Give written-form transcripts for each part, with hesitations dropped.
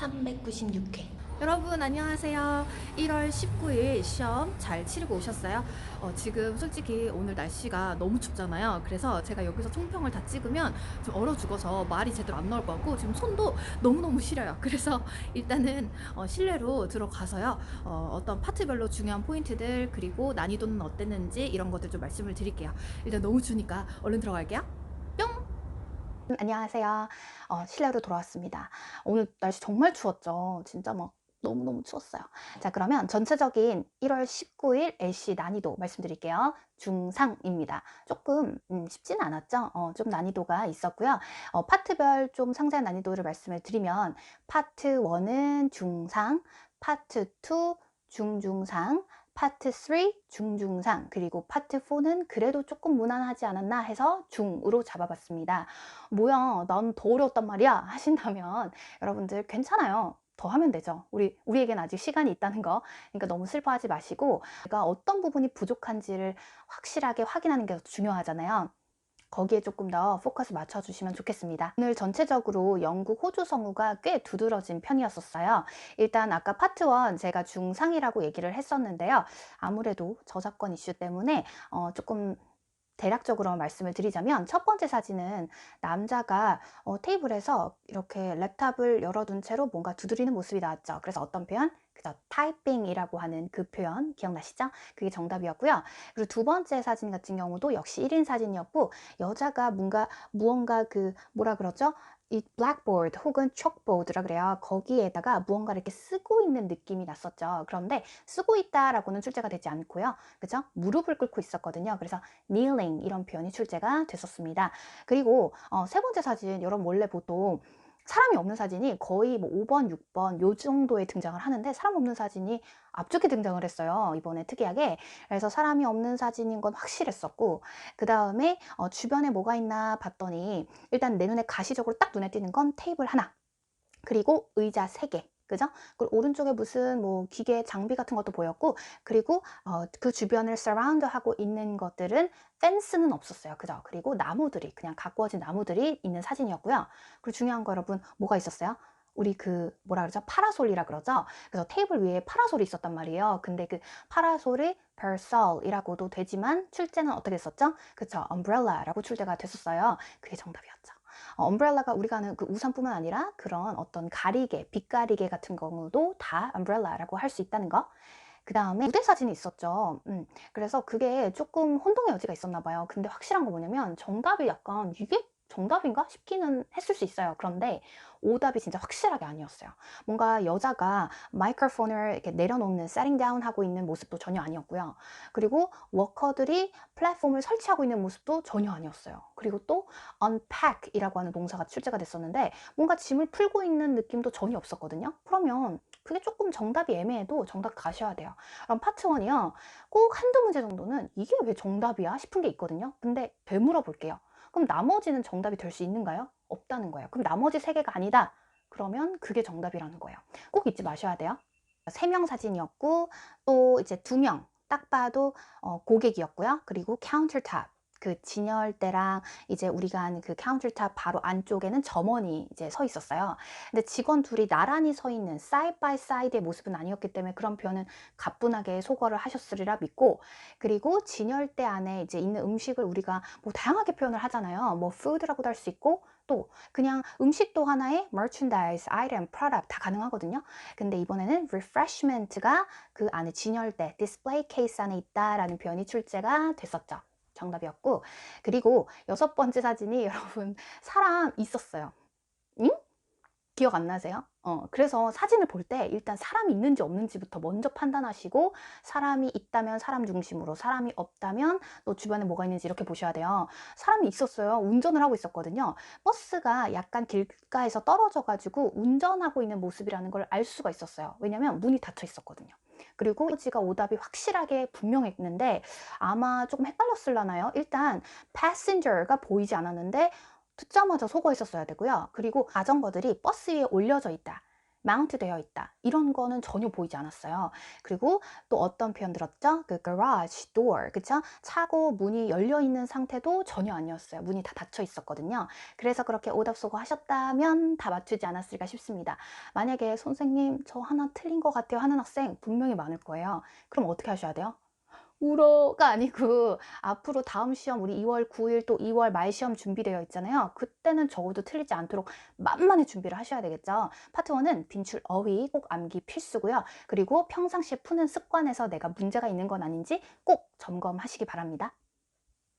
396회. 여러분 안녕하세요. 1월 19일 시험 잘 치르고 오셨어요? 지금 솔직히 오늘 날씨가 너무 춥잖아요. 그래서 제가 여기서 총평을 다 찍으면 좀 얼어 죽어서 말이 제대로 안 나올 것 같고 지금 손도 너무너무 시려요. 그래서 일단은 실내로 들어가서요. 어떤 파트별로 중요한 포인트들 그리고 난이도는 어땠는지 이런 것들 좀 말씀을 드릴게요. 일단 너무 추우니까 얼른 들어갈게요. 뿅! 안녕하세요. 실내로 돌아왔습니다. 오늘 날씨 정말 추웠죠. 진짜 막 너무너무 추웠어요. 자, 그러면 전체적인 1월 19일 LC 난이도 말씀드릴게요. 중상입니다. 조금 쉽진 않았죠. 좀 난이도가 있었고요. 파트별 좀 상세한 난이도를 말씀을 드리면 파트 1은 중상, 파트 2 중중상, 파트 3 중중상, 그리고 파트 4는 그래도 조금 무난하지 않았나 해서 중으로 잡아봤습니다. 뭐야, 난 더 어려웠단 말이야 하신다면 여러분들 괜찮아요. 더 하면 되죠. 우리에겐 아직 시간이 있다는 거. 그러니까 너무 슬퍼하지 마시고, 내가 어떤 부분이 부족한지를 확실하게 확인하는 게 더 중요하잖아요. 거기에 조금 더 포커스 맞춰주시면 좋겠습니다. 오늘 전체적으로 영국 호주 성우가 꽤 두드러진 편이었어요. 일단 아까 파트 1 제가 중상이라고 얘기를 했었는데요. 아무래도 저작권 이슈 때문에 조금 대략적으로 말씀을 드리자면, 첫 번째 사진은 남자가 테이블에서 이렇게 랩탑을 열어둔 채로 뭔가 두드리는 모습이 나왔죠. 그래서 어떤 표현? 그죠? 타이핑이라고 하는 그 표현 기억나시죠? 그게 정답이었고요. 그리고 두 번째 사진 같은 경우도 역시 1인 사진이었고, 여자가 무언가 그 뭐라 그러죠? 이 블랙보드 혹은 촉보드라 그래요. 거기에다가 무언가를 이렇게 쓰고 있는 느낌이 났었죠. 그런데 쓰고 있다라고는 출제가 되지 않고요. 그죠? 무릎을 꿇고 있었거든요. 그래서 kneeling 이런 표현이 출제가 됐었습니다. 그리고 세 번째 사진, 여러분 원래 보통 사람이 없는 사진이 거의 뭐 5번, 6번 요 정도에 등장을 하는데, 사람 없는 사진이 앞쪽에 등장을 했어요. 이번에 특이하게. 그래서 사람이 없는 사진인 건 확실했었고, 그 다음에 주변에 뭐가 있나 봤더니 일단 내 눈에 가시적으로 딱 눈에 띄는 건 테이블 하나, 그리고 의자 3개. 그죠? 그리고 오른쪽에 무슨 뭐 기계 장비 같은 것도 보였고, 그리고 그 주변을 surround 하고 있는 것들은 펜스는 없었어요. 그죠? 그리고 나무들이, 그냥 가꾸어진 나무들이 있는 사진이었고요. 그리고 중요한 거 여러분 뭐가 있었어요? 우리 그 뭐라 그러죠? 파라솔이라 그러죠? 그래서 테이블 위에 파라솔이 있었단 말이에요. 근데 그 파라솔이 parasol이라고도 되지만 출제는 어떻게 했었죠? 그쵸? umbrella라고 출제가 됐었어요. 그게 정답이었죠. 엄브렐라가 우리가 아는 그 우산뿐만 아니라 그런 어떤 가리개, 빛가리개 같은 경우도 다 umbrel라라고 할 수 있다는 거. 그 다음에 무대 사진이 있었죠. 그래서 그게 조금 혼동의 여지가 있었나 봐요. 근데 확실한 거 뭐냐면, 정답이 약간 이게 정답인가 싶기는 했을 수 있어요. 그런데 오답이 진짜 확실하게 아니었어요. 뭔가 여자가 마이크로폰을 이렇게 내려놓는, setting down 하고 있는 모습도 전혀 아니었고요. 그리고 워커들이 플랫폼을 설치하고 있는 모습도 전혀 아니었어요. 그리고 또 unpack 이라고 하는 동사가 출제가 됐었는데, 뭔가 짐을 풀고 있는 느낌도 전혀 없었거든요. 그러면 그게 조금 정답이 애매해도 정답 가셔야 돼요. 그럼 파트 1이요. 꼭 한두 문제 정도는 이게 왜 정답이야 싶은 게 있거든요. 근데 되물어 볼게요. 그럼 나머지는 정답이 될 수 있는가요? 없다는 거예요. 그럼 나머지 3개가 아니다. 그러면 그게 정답이라는 거예요. 꼭 잊지 마셔야 돼요. 3명 사진이었고, 또 이제 2명, 딱 봐도 고객이었고요. 그리고 카운터탑, 그 진열대랑 이제 우리가 아는 그 카운터탑 바로 안쪽에는 점원이 이제 서 있었어요. 근데 직원 둘이 나란히 서 있는 사이드 바이 사이드의 모습은 아니었기 때문에 그런 표현은 가뿐하게 소거를 하셨으리라 믿고, 그리고 진열대 안에 이제 있는 음식을 우리가 뭐 다양하게 표현을 하잖아요. 뭐 food라고도 할 수 있고, 또 그냥 음식도 하나의 merchandise, item, product 다 가능하거든요. 근데 이번에는 refreshment가 그 안에 진열대, display case 안에 있다라는 표현이 출제가 됐었죠. 정답이었고, 그리고 6번째 사진이 여러분 사람 있었어요. 응? 기억 안 나세요? 그래서 사진을 볼 때 일단 사람이 있는지 없는지부터 먼저 판단하시고, 사람이 있다면 사람 중심으로, 사람이 없다면 또 주변에 뭐가 있는지 이렇게 보셔야 돼요. 사람이 있었어요. 운전을 하고 있었거든요. 버스가 약간 길가에서 떨어져 가지고 운전하고 있는 모습이라는 걸 알 수가 있었어요. 왜냐면 문이 닫혀 있었거든요. 그리고 지가 오답이 확실하게 분명했는데 아마 조금 헷갈렸을라나요? 일단 passenger가 보이지 않았는데 듣자마자 속어있었어야 되고요. 그리고 자전거들이 버스 위에 올려져 있다. mount 되어 있다. 이런 거는 전혀 보이지 않았어요. 그리고 또 어떤 표현 들었죠? 그 garage door, 그쵸? 차고 문이 열려 있는 상태도 전혀 아니었어요. 문이 다 닫혀 있었거든요. 그래서 그렇게 오답소거 하셨다면 다 맞추지 않았을까 싶습니다. 만약에 선생님 저 하나 틀린 것 같아요 하는 학생 분명히 많을 거예요. 그럼 어떻게 하셔야 돼요? 울어가 아니고 앞으로 다음 시험 우리 2월 9일 또 2월 말 시험 준비되어 있잖아요. 그때는 적어도 틀리지 않도록 만만히 준비를 하셔야 되겠죠. 파트 1은 빈출 어휘 꼭 암기 필수고요. 그리고 평상시에 푸는 습관에서 내가 문제가 있는 건 아닌지 꼭 점검하시기 바랍니다.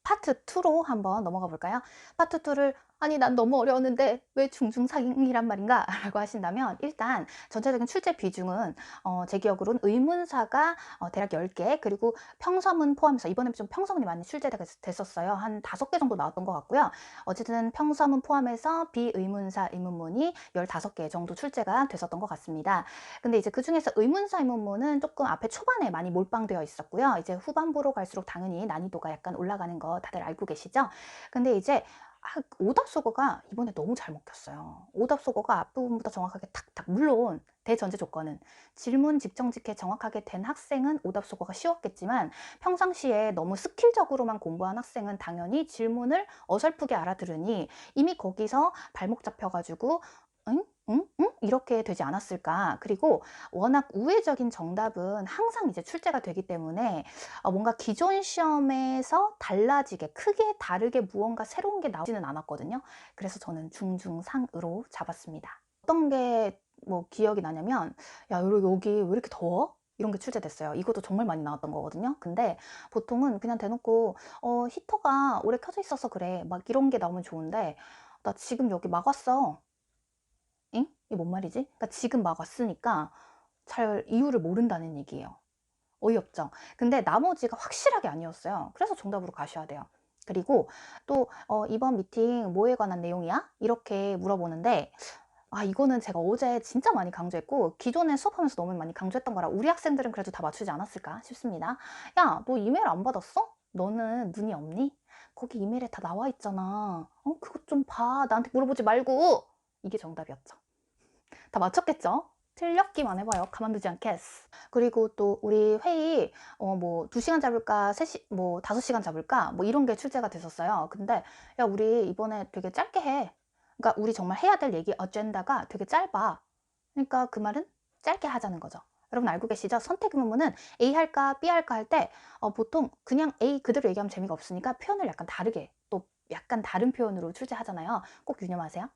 파트 2로 한번 넘어가 볼까요? 파트 2를 아니 난 너무 어려웠는데 왜 중증상이란 말인가? 라고 하신다면 일단 전체적인 출제 비중은 제 기억으로는 의문사가 대략 10개 그리고 평서문 포함해서 이번에 좀 평서문이 많이 출제됐었어요. 한 5개 정도 나왔던 것 같고요. 어쨌든 평서문 포함해서 비의문사 의문문이 15개 정도 출제가 됐었던 것 같습니다. 근데 이제 그중에서 의문사 의문문은 조금 앞에 초반에 많이 몰빵되어 있었고요. 이제 후반부로 갈수록 당연히 난이도가 약간 올라가는 거 다들 알고 계시죠? 근데 이제 오답속어가 이번에 너무 잘 먹혔어요. 오답속어가 앞부분보다 정확하게 탁탁, 물론 대전제 조건은 질문 직정직해 정확하게 된 학생은 오답속어가 쉬웠겠지만 평상시에 너무 스킬적으로만 공부한 학생은 당연히 질문을 어설프게 알아들으니 이미 거기서 발목 잡혀가지고 응? 응? 응? 이렇게 되지 않았을까. 그리고 워낙 우회적인 정답은 항상 이제 출제가 되기 때문에 뭔가 기존 시험에서 달라지게 크게 다르게 무언가 새로운 게 나오지는 않았거든요. 그래서 저는 중중상으로 잡았습니다. 어떤 게 뭐 기억이 나냐면 야 여기 왜 이렇게 더워? 이런 게 출제됐어요. 이것도 정말 많이 나왔던 거거든요. 근데 보통은 그냥 대놓고 히터가 오래 켜져 있어서 그래 막 이런 게 나오면 좋은데 나 지금 여기 막 왔어. 응? 이게 뭔 말이지? 그러니까 지금 막 왔으니까 잘 이유를 모른다는 얘기예요. 어이없죠. 근데 나머지가 확실하게 아니었어요. 그래서 정답으로 가셔야 돼요. 그리고 또 이번 미팅 뭐에 관한 내용이야? 이렇게 물어보는데 이거는 제가 어제 진짜 많이 강조했고 기존에 수업하면서 너무 많이 강조했던 거라 우리 학생들은 그래도 다 맞추지 않았을까 싶습니다. 야, 너 이메일 안 받았어? 너는 눈이 없니? 거기 이메일에 다 나와 있잖아. 그것 좀 봐. 나한테 물어보지 말고. 이게 정답이었죠. 다 맞췄겠죠? 틀렸기만 해봐요. 가만두지 않겠어. 그리고 또 우리 회의 뭐 2시간 잡을까 5시간 잡을까 뭐 이런 게 출제가 됐었어요. 근데 야 우리 이번에 되게 짧게 해. 그러니까 우리 정말 해야 될 얘기 어젠다가 되게 짧아. 그러니까 그 말은 짧게 하자는 거죠. 여러분 알고 계시죠? 선택 의문문은 A 할까 B 할까 할 때 보통 그냥 A 그대로 얘기하면 재미가 없으니까 표현을 약간 다르게 또 약간 다른 표현으로 출제하잖아요. 꼭 유념하세요.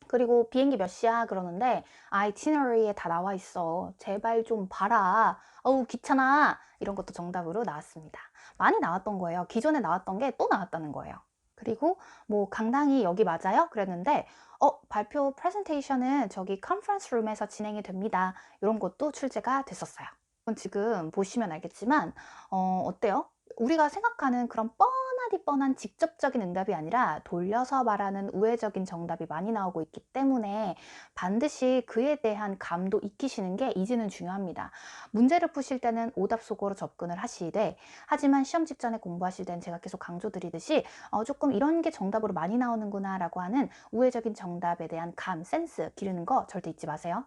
그리고 비행기 몇 시야? 그러는데 아이티너리에 다 나와 있어. 제발 좀 봐라. 어우 귀찮아. 이런 것도 정답으로 나왔습니다. 많이 나왔던 거예요. 기존에 나왔던 게 또 나왔다는 거예요. 그리고 뭐 강당이 여기 맞아요? 그랬는데 발표 프레젠테이션은 저기 컨퍼런스 룸에서 진행이 됩니다. 이런 것도 출제가 됐었어요. 지금 보시면 알겠지만 어때요? 우리가 생각하는 그런 뻔하디 뻔한 직접적인 응답이 아니라 돌려서 말하는 우회적인 정답이 많이 나오고 있기 때문에 반드시 그에 대한 감도 익히시는 게 이제는 중요합니다. 문제를 푸실 때는 오답 속어로 접근을 하시되 하지만 시험 직전에 공부하실 때는 제가 계속 강조드리듯이 조금 이런 게 정답으로 많이 나오는구나 라고 하는 우회적인 정답에 대한 감, 센스 기르는 거 절대 잊지 마세요.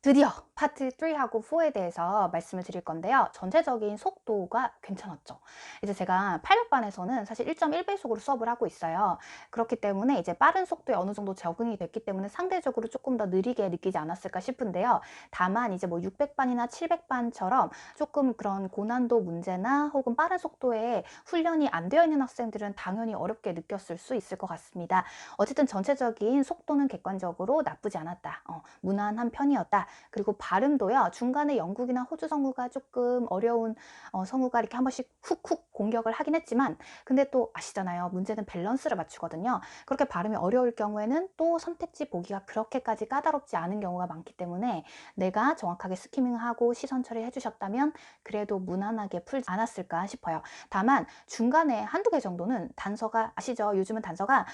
드디어 파트 3하고 4에 대해서 말씀을 드릴 건데요. 전체적인 속도가 괜찮았죠. 이제 제가 800반에서는 사실 1.1배속으로 수업을 하고 있어요. 그렇기 때문에 이제 빠른 속도에 어느 정도 적응이 됐기 때문에 상대적으로 조금 더 느리게 느끼지 않았을까 싶은데요. 다만 이제 뭐 600반이나 700반처럼 조금 그런 고난도 문제나 혹은 빠른 속도에 훈련이 안 되어 있는 학생들은 당연히 어렵게 느꼈을 수 있을 것 같습니다. 어쨌든 전체적인 속도는 객관적으로 나쁘지 않았다. 무난한 편이었다. 그리고 발음도요. 중간에 영국이나 호주 성우가 조금 어려운 성우가 이렇게 한 번씩 훅훅 공격을 하긴 했지만 근데 또 아시잖아요. 문제는 밸런스를 맞추거든요. 그렇게 발음이 어려울 경우에는 또 선택지 보기가 그렇게까지 까다롭지 않은 경우가 많기 때문에 내가 정확하게 스키밍하고 시선 처리해 주셨다면 그래도 무난하게 풀지 않았을까 싶어요. 다만 중간에 한두 개 정도는 단서가 아시죠? 요즘은 단서가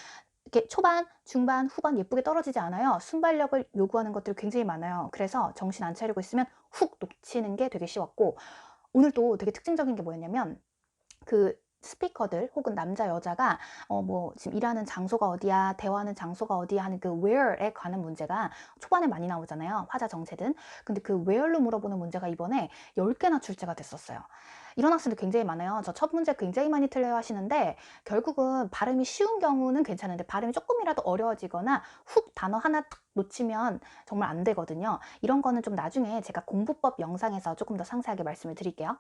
이렇게 초반, 중반, 후반 예쁘게 떨어지지 않아요. 순발력을 요구하는 것들이 굉장히 많아요. 그래서 정신 안 차리고 있으면 훅 놓치는 게 되게 쉬웠고 오늘 또 되게 특징적인 게 뭐였냐면 스피커들 혹은 남자 여자가 뭐 지금 일하는 장소가 어디야, 대화하는 장소가 어디야 하는 그 where에 관한 문제가 초반에 많이 나오잖아요. 화자 정체든. 근데 그 where로 물어보는 문제가 이번에 10개나 출제가 됐었어요. 이런 학생들 굉장히 많아요. 저 첫 문제 굉장히 많이 틀려요 하시는데 결국은 발음이 쉬운 경우는 괜찮은데 발음이 조금이라도 어려워지거나 훅 단어 하나 탁 놓치면 정말 안 되거든요. 이런 거는 좀 나중에 제가 공부법 영상에서 조금 더 상세하게 말씀을 드릴게요.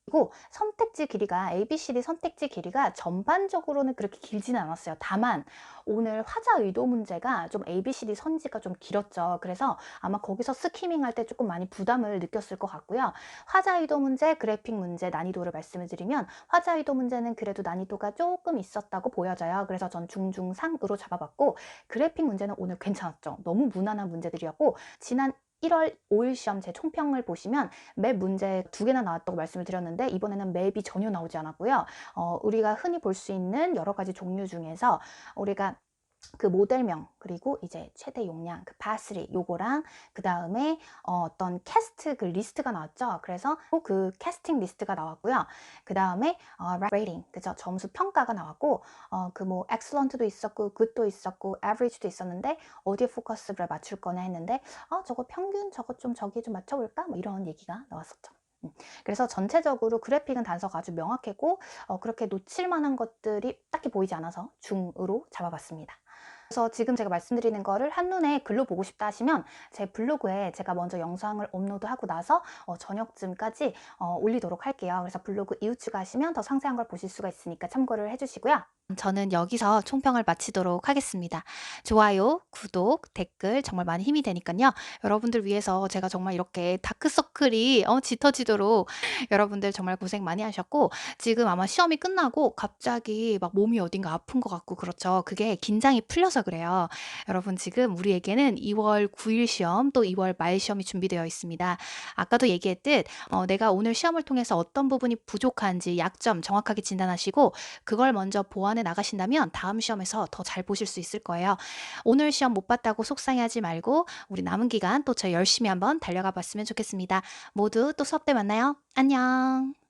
그리고 선택지 길이가 ABCD 선택지 길이가 전반적으로는 그렇게 길지는 않았어요. 다만 오늘 화자 의도 문제가 좀 ABCD 선지가 좀 길었죠. 그래서 아마 거기서 스키밍 할 때 조금 많이 부담을 느꼈을 것 같고요. 화자 의도 문제, 그래픽 문제 난이도를 말씀을 드리면 화자 의도 문제는 그래도 난이도가 조금 있었다고 보여져요. 그래서 전 중중상으로 잡아봤고 그래픽 문제는 오늘 괜찮았죠. 너무 무난한 문제들이었고 지난 1월 5일 시험 제 총평을 보시면 맵 문제 2개나 나왔다고 말씀을 드렸는데 이번에는 맵이 전혀 나오지 않았고요. 우리가 흔히 볼 수 있는 여러 가지 종류 중에서 우리가 그 모델명 그리고 이제 최대 용량 그 capacity 요거랑 그 다음에 어떤 캐스트 그 리스트가 나왔죠. 그래서 그 캐스팅 리스트가 나왔고요. 그 다음에 rating 그죠, 점수 평가가 나왔고 그 뭐 excellent도 있었고 good도 있었고 average도 있었는데 어디에 포커스를 맞출 거냐 했는데 저거 평균 저거 좀 저기 좀 맞춰볼까 뭐 이런 얘기가 나왔었죠. 그래서 전체적으로 그래픽은 단서가 아주 명확했고 그렇게 놓칠 만한 것들이 딱히 보이지 않아서 중으로 잡아봤습니다. 그래서 지금 제가 말씀드리는 거를 한눈에 글로 보고 싶다 하시면 제 블로그에 제가 먼저 영상을 업로드하고 나서 저녁쯤까지 올리도록 할게요. 그래서 블로그 이웃 추가하시면 더 상세한 걸 보실 수가 있으니까 참고를 해주시고요. 저는 여기서 총평을 마치도록 하겠습니다. 좋아요, 구독, 댓글 정말 많이 힘이 되니까요. 여러분들 위해서 제가 정말 이렇게 다크서클이 짙어지도록 여러분들 정말 고생 많이 하셨고 지금 아마 시험이 끝나고 갑자기 막 몸이 어딘가 아픈 것 같고 그렇죠. 그게 긴장이 풀려서 그래요. 여러분 지금 우리에게는 2월 9일 시험 또 2월 말 시험이 준비되어 있습니다. 아까도 얘기했듯 내가 오늘 시험을 통해서 어떤 부분이 부족한지 약점 정확하게 진단하시고 그걸 먼저 보완해 나가신다면 다음 시험에서 더 잘 보실 수 있을 거예요. 오늘 시험 못 봤다고 속상해하지 말고 우리 남은 기간 또 저 열심히 한번 달려가 봤으면 좋겠습니다. 모두 또 수업 때 만나요. 안녕.